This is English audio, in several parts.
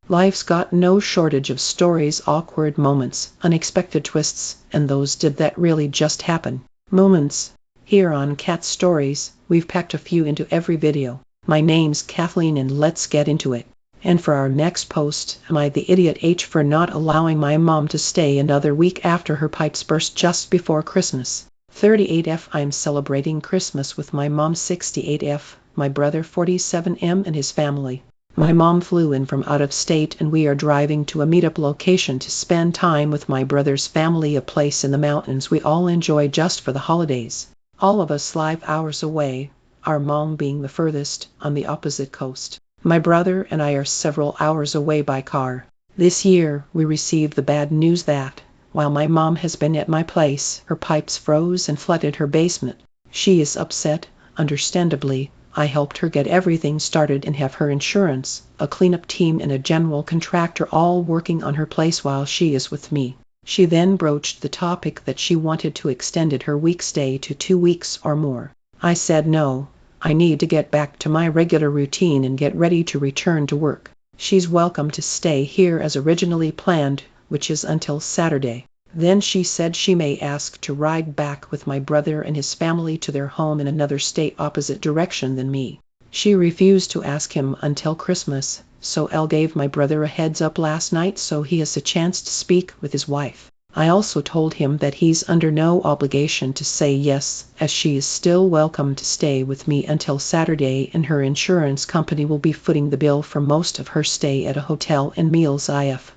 Life's got no shortage of stories, awkward moments, unexpected twists, and those did that really just happen moments. Here on Cat Stories, we've packed a few into every video. My name's Kathleen and let's get into it. And for our next post, am I the idiot H for not allowing my mom to stay another week after her pipes burst just before Christmas? 38F I'm celebrating Christmas with my mom. 68F my brother 47M and his family. My mom flew in from out of state and we are driving to a meetup location to spend time with my brother's family, a place in the mountains we all enjoy just for the holidays. All of us live hours away, our mom being the furthest, on the opposite coast. My brother and I are several hours away by car. This year we received the bad news that, while my mom has been at my place, her pipes froze and flooded her basement. She is upset, understandably. I helped her get everything started and have her insurance, a cleanup team and a general contractor all working on her place while she is with me. She then broached the topic that she wanted to extend her week stay to 2 weeks or more. I said no, I need to get back to my regular routine and get ready to return to work. She's welcome to stay here as originally planned, which is until Saturday. Then she said she may ask to ride back with my brother and his family to their home in another state opposite direction than me. She refused to ask him until Christmas, so Elle gave my brother a heads up last night so he has a chance to speak with his wife. I also told him that he's under no obligation to say yes, as she is still welcome to stay with me until Saturday and her insurance company will be footing the bill for most of her stay at a hotel and meals if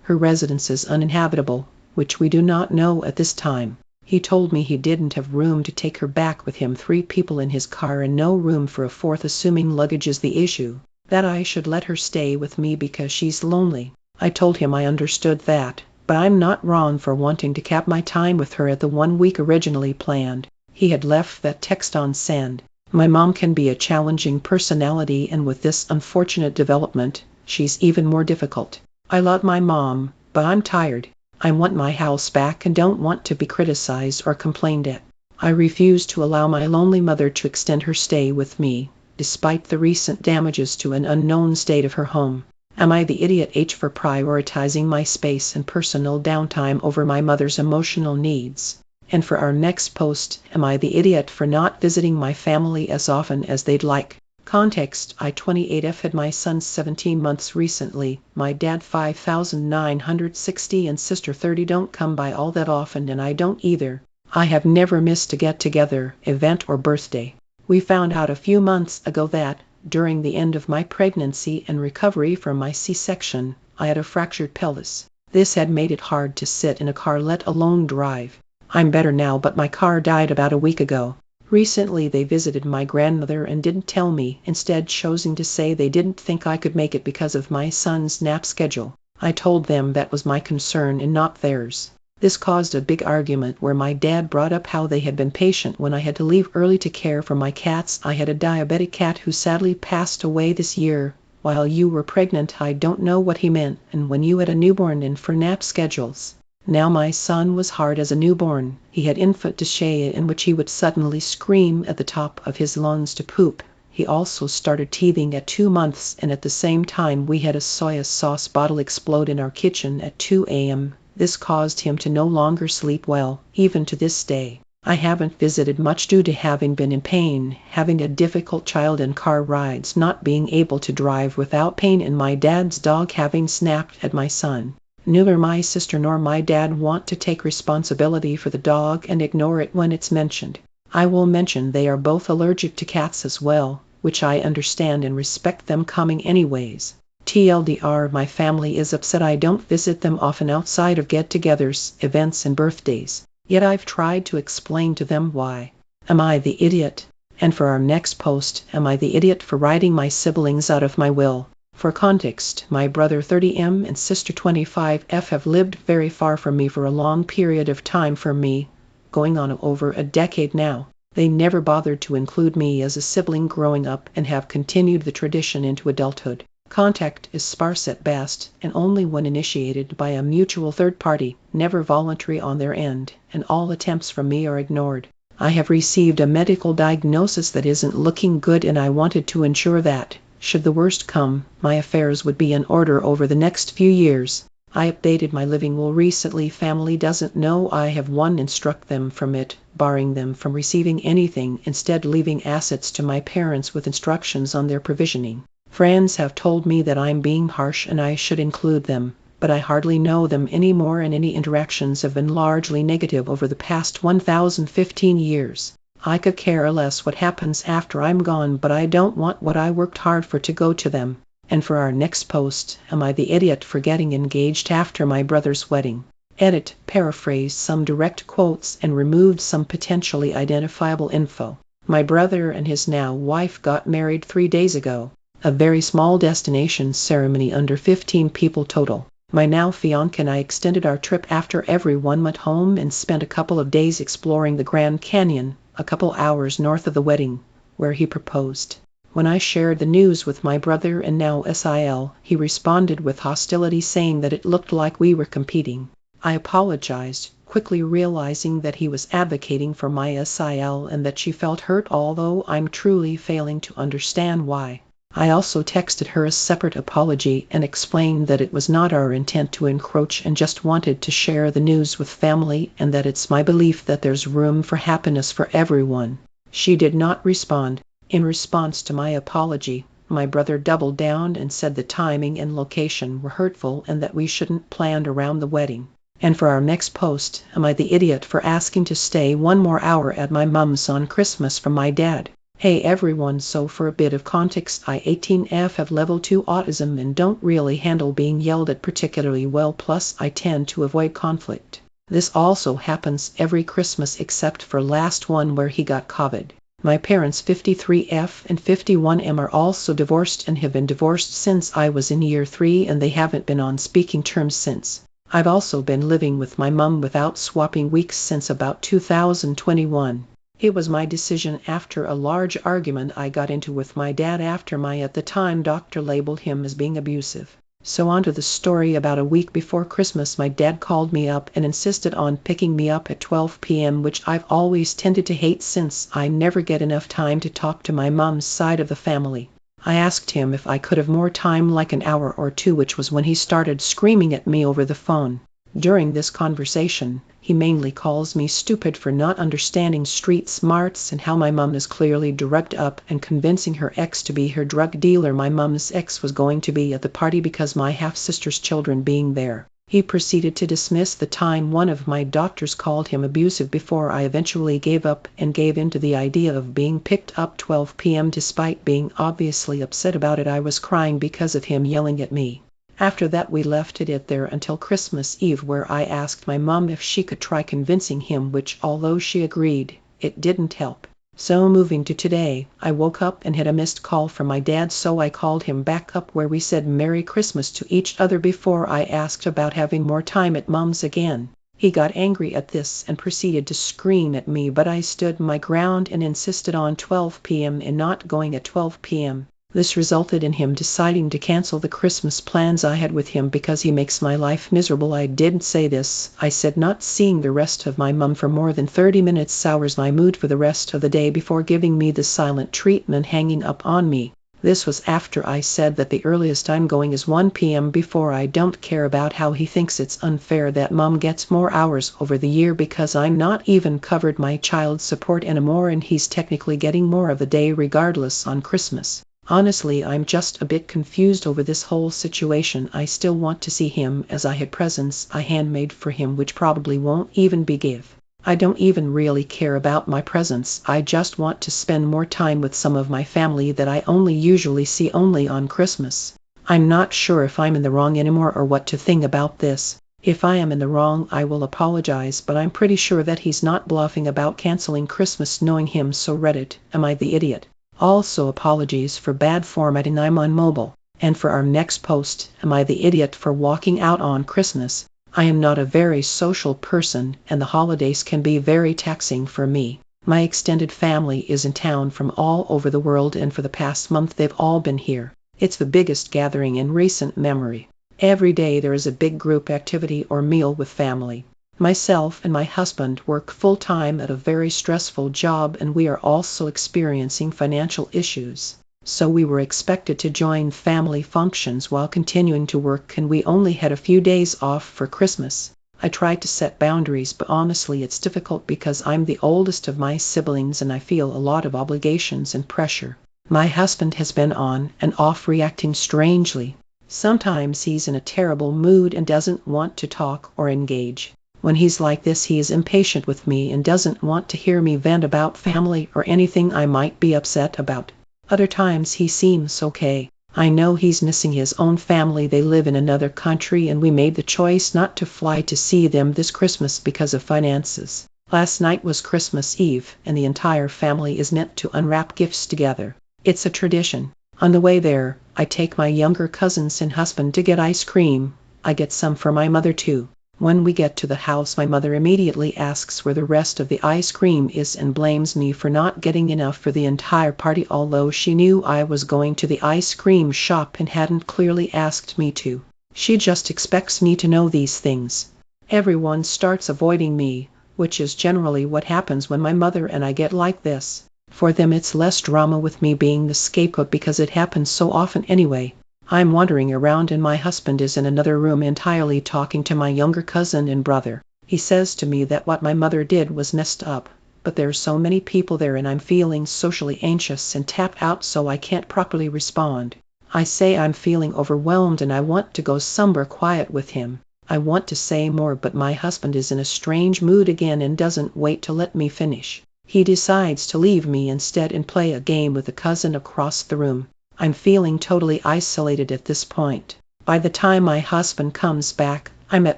her residence is uninhabitable, which we do not know at this time. He told me he didn't have room to take her back with him, 3 people in his car and no room for a 4th, assuming luggage is the issue, that I should let her stay with me because she's lonely. I told him I understood that, but I'm not wrong for wanting to cap my time with her at the 1 week originally planned. He had left that text on send. My mom can be a challenging personality, and with this unfortunate development, she's even more difficult. I love my mom, but I'm tired. I want my house back and don't want to be criticized or complained at. I refuse to allow my lonely mother to extend her stay with me, despite the recent damages to an unknown state of her home. Am I the idiot H for prioritizing my space and personal downtime over my mother's emotional needs? And for our next post, am I the idiot for not visiting my family as often as they'd like? Context: I 28F had my son 17 months recently, my dad 5,960 and sister 30 don't come by all that often and I don't either. I have never missed a get-together, event or birthday. We found out a few months ago that, during the end of my pregnancy and recovery from my C-section, I had a fractured pelvis. This had made it hard to sit in a car, let alone drive. I'm better now, but my car died about a week ago. Recently they visited my grandmother and didn't tell me, instead choosing to say they didn't think I could make it because of my son's nap schedule. I told them that was my concern and not theirs. This caused a big argument where my dad brought up how they had been patient when I had to leave early to care for my cats. I had a diabetic cat who sadly passed away this year. While you were pregnant, I don't know what he meant, and when you had a newborn and for nap schedules. Now my son was hard as a newborn. He had infant dysphagia, in which he would suddenly scream at the top of his lungs to poop. He also started teething at 2 months, and at the same time we had a soy sauce bottle explode in our kitchen at 2 a.m. This caused him to no longer sleep well, even to this day. I haven't visited much due to having been in pain, having a difficult child and car rides, not being able to drive without pain, and my dad's dog having snapped at my son. Neither my sister nor my dad want to take responsibility for the dog and ignore it when it's mentioned. I will mention they are both allergic to cats as well, which I understand and respect them coming anyways. TLDR, my family is upset I don't visit them often outside of get-togethers, events and birthdays. Yet I've tried to explain to them why. Am I the idiot? And for our next post, am I the idiot for writing my siblings out of my will? For context, my brother 30M and sister 25F have lived very far from me for a long period of time, for me, going on over a decade now. They never bothered to include me as a sibling growing up and have continued the tradition into adulthood. Contact is sparse at best, and only when initiated by a mutual third party, never voluntary on their end, and all attempts from me are ignored. I have received a medical diagnosis that isn't looking good, and I wanted to ensure that, Should the worst come, my affairs would be in order over the next few years. I updated my living will recently. Family doesn't know I have one. Instruct them from it, barring them from receiving anything, instead leaving assets to my parents with instructions on their provisioning. Friends have told me that I'm being harsh and I should include them, but I hardly know them anymore and any interactions have been largely negative over the past 1015 years. I could care less what happens after I'm gone, but I don't want what I worked hard for to go to them. And for our next post, am I the idiot for getting engaged after my brother's wedding? Edit, paraphrased some direct quotes and removed some potentially identifiable info. My brother and his now wife got married 3 days ago. A very small destination ceremony, under 15 people total. My now fiancé and I extended our trip after everyone went home and spent a couple of days exploring the Grand Canyon, a couple hours north of the wedding, where he proposed. When I shared the news with my brother and now SIL, he responded with hostility, saying that it looked like we were competing. I apologized, quickly realizing that he was advocating for my SIL and that she felt hurt, although I'm truly failing to understand why. I also texted her a separate apology and explained that it was not our intent to encroach and just wanted to share the news with family and that it's my belief that there's room for happiness for everyone. She did not respond. In response to my apology, my brother doubled down and said the timing and location were hurtful and that we shouldn't plan around the wedding. And for our next post, am I the idiot for asking to stay one more hour at my mom's on Christmas from my dad? Hey everyone, so for a bit of context, I 18F have level 2 autism and don't really handle being yelled at particularly well, plus I tend to avoid conflict. This also happens every Christmas except for last one where he got COVID. My parents 53F and 51M are also divorced and have been divorced since I was in year 3 and they haven't been on speaking terms since. I've also been living with my mum without swapping weeks since about 2021. It was my decision after a large argument I got into with my dad after my at the time doctor labeled him as being abusive. So on to the story. About a week before Christmas, my dad called me up and insisted on picking me up at 12 p.m., which I've always tended to hate since I never get enough time to talk to my mom's side of the family. I asked him if I could have more time, like an hour or two, which was when he started screaming at me over the phone. During this conversation, he mainly calls me stupid for not understanding street smarts and how my mum is clearly drugged up and convincing her ex to be her drug dealer. My mum's ex was going to be at the party because my half-sister's children being there. He proceeded to dismiss the time one of my doctors called him abusive before I eventually gave up and gave in to the idea of being picked up 12 p.m. Despite being obviously upset about it, I was crying because of him yelling at me. After that we left it there until Christmas Eve, where I asked my mum if she could try convincing him, which although she agreed, it didn't help. So moving to today, I woke up and had a missed call from my dad, so I called him back up, where we said Merry Christmas to each other before I asked about having more time at mom's again. He got angry at this and proceeded to scream at me, but I stood my ground and insisted on 12 p.m. and not going at 12 p.m. This resulted in him deciding to cancel the Christmas plans I had with him because he makes my life miserable. I didn't say this. I said not seeing the rest of my mum for more than 30 minutes sours my mood for the rest of the day before giving me the silent treatment, hanging up on me. This was after I said that the earliest I'm going is 1 p.m. before I don't care about how he thinks it's unfair that mum gets more hours over the year because I'm not even covered my child support anymore and he's technically getting more of the day regardless on Christmas. Honestly, I'm just a bit confused over this whole situation. I still want to see him, as I had presents I handmade for him which probably won't even be give. I don't even really care about my presents. I just want to spend more time with some of my family that I usually see only on Christmas. I'm not sure if I'm in the wrong anymore or what to think about this. If I am in the wrong, I will apologize, but I'm pretty sure that he's not bluffing about canceling Christmas, knowing him. So Reddit, am I the idiot? Also apologies for bad formatting, I'm on mobile. And for our next post, am I the idiot for walking out on Christmas? I am not a very social person and the holidays can be very taxing for me. My extended family is in town from all over the world and for the past month they've all been here. It's the biggest gathering in recent memory. Every day there is a big group activity or meal with family. Myself and my husband work full-time at a very stressful job and we are also experiencing financial issues. so we were expected to join family functions while continuing to work, and we only had a few days off for Christmas. I tried to set boundaries, but honestly it's difficult because I'm the oldest of my siblings and I feel a lot of obligations and pressure. My husband has been on and off reacting strangely. Sometimes he's in a terrible mood and doesn't want to talk or engage. When he's like this, he is impatient with me and doesn't want to hear me vent about family or anything I might be upset about. Other times he seems okay. I know he's missing his own family. They live in another country and we made the choice not to fly to see them this Christmas because of finances. Last night was Christmas Eve and the entire family is meant to unwrap gifts together. It's a tradition. On the way there, I take my younger cousins and husband to get ice cream. I get some for my mother too. When we get to the house, my mother immediately asks where the rest of the ice cream is and blames me for not getting enough for the entire party, although she knew I was going to the ice cream shop and hadn't clearly asked me to. She just expects me to know these things. Everyone starts avoiding me, which is generally what happens when my mother and I get like this. For them it's less drama with me being the scapegoat because it happens so often anyway. I'm wandering around and my husband is in another room entirely talking to my younger cousin and brother. He says to me that what my mother did was messed up, but there's so many people there and I'm feeling socially anxious and tapped out, so I can't properly respond. I say I'm feeling overwhelmed and I want to go somewhere quiet with him. I want to say more, but my husband is in a strange mood again and doesn't wait to let me finish. He decides to leave me instead and play a game with a cousin across the room. I'm feeling totally isolated at this point. By the time my husband comes back, I'm at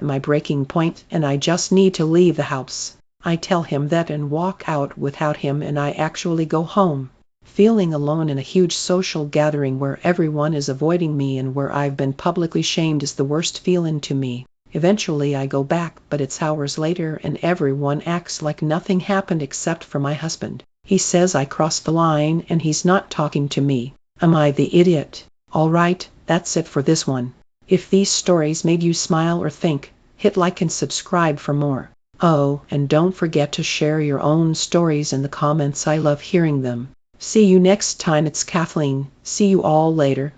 my breaking point and I just need to leave the house. I tell him that and walk out without him, and I actually go home. Feeling alone in a huge social gathering where everyone is avoiding me and where I've been publicly shamed is the worst feeling to me. Eventually I go back, but it's hours later and everyone acts like nothing happened except for my husband. He says I crossed the line and he's not talking to me. Am I the idiot? Alright, that's it for this one. If these stories made you smile or think, hit like and subscribe for more. Oh, and don't forget to share your own stories in the comments. I love hearing them. See you next time. It's Kathleen. See you all later.